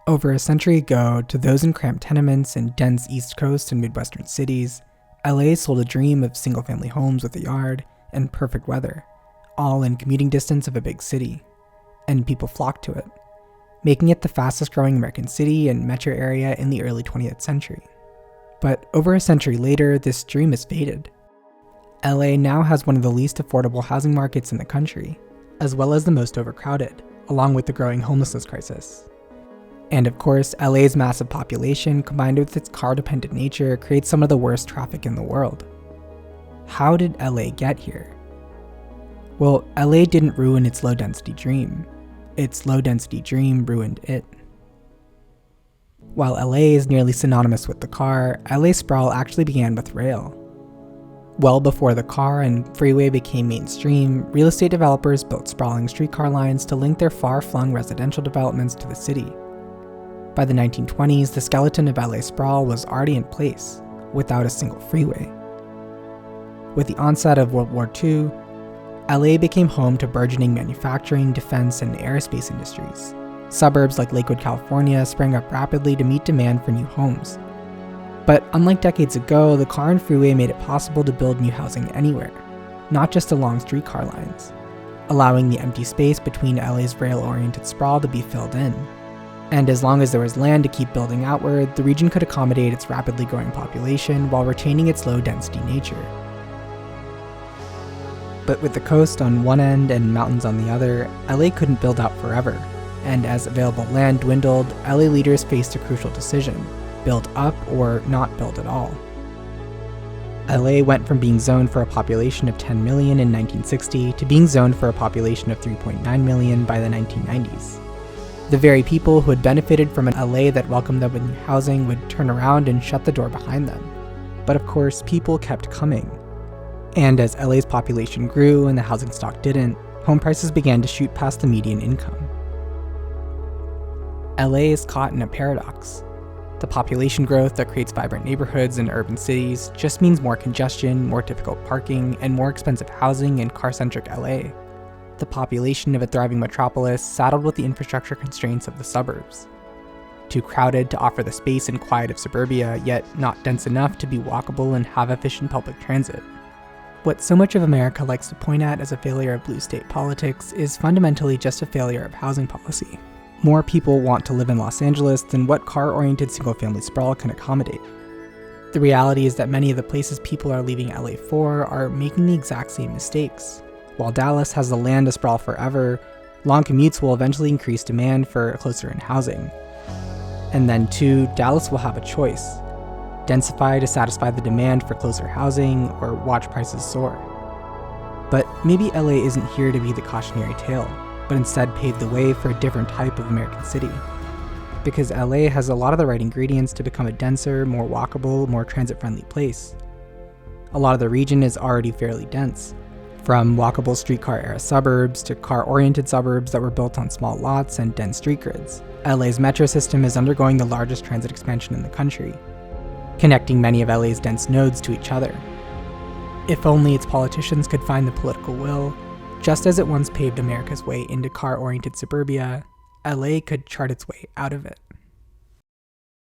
Over a century ago, to those in cramped tenements in dense East Coast and Midwestern cities, LA sold a dream of single-family homes with a yard and perfect weather, all in commuting distance of a big city, and people flocked to it, making it the fastest-growing American city and metro area in the early 20th century. But over a century later, this dream has faded. LA now has one of the least affordable housing markets in the country, as well as the most overcrowded, along with the growing homelessness crisis. And of course, LA's massive population, combined with its car-dependent nature, creates some of the worst traffic in the world. How did LA get here? Well, LA didn't ruin its low-density dream. Its low-density dream ruined it. While LA is nearly synonymous with the car, LA sprawl actually began with rail. Well before the car and freeway became mainstream, real estate developers built sprawling streetcar lines to link their far-flung residential developments to the city. By the 1920s, the skeleton of LA sprawl was already in place, without a single freeway. With the onset of World War II, LA became home to burgeoning manufacturing, defense, and aerospace industries. Suburbs like Lakewood, California sprang up rapidly to meet demand for new homes. But unlike decades ago, the car and freeway made it possible to build new housing anywhere, not just along streetcar lines, allowing the empty space between LA's rail-oriented sprawl to be filled in. And as long as there was land to keep building outward, the region could accommodate its rapidly growing population while retaining its low-density nature. But with the coast on one end and mountains on the other, LA couldn't build out forever, and as available land dwindled, LA leaders faced a crucial decision: build up or not build at all. LA went from being zoned for a population of 10 million in 1960 to being zoned for a population of 3.9 million by the 1990s. The very people who had benefited from an LA that welcomed them with new housing would turn around and shut the door behind them. But of course, people kept coming. And as LA's population grew and the housing stock didn't, home prices began to shoot past the median income. LA is caught in a paradox. The population growth that creates vibrant neighborhoods and urban cities just means more congestion, more difficult parking, and more expensive housing in car-centric LA. The population of a thriving metropolis saddled with the infrastructure constraints of the suburbs. Too crowded to offer the space and quiet of suburbia, yet not dense enough to be walkable and have efficient public transit. What so much of America likes to point at as a failure of blue state politics is fundamentally just a failure of housing policy. More people want to live in Los Angeles than what car-oriented single-family sprawl can accommodate. The reality is that many of the places people are leaving LA for are making the exact same mistakes. While Dallas has the land to sprawl forever, long commutes will eventually increase demand for closer-in housing. And then too, Dallas will have a choice: densify to satisfy the demand for closer housing, or watch prices soar. But maybe LA isn't here to be the cautionary tale, but instead pave the way for a different type of American city. Because LA has a lot of the right ingredients to become a denser, more walkable, more transit-friendly place. A lot of the region is already fairly dense, from walkable streetcar-era suburbs to car-oriented suburbs that were built on small lots and dense street grids. LA's metro system is undergoing the largest transit expansion in the country, connecting many of LA's dense nodes to each other. If only its politicians could find the political will, just as it once paved America's way into car-oriented suburbia, LA could chart its way out of it.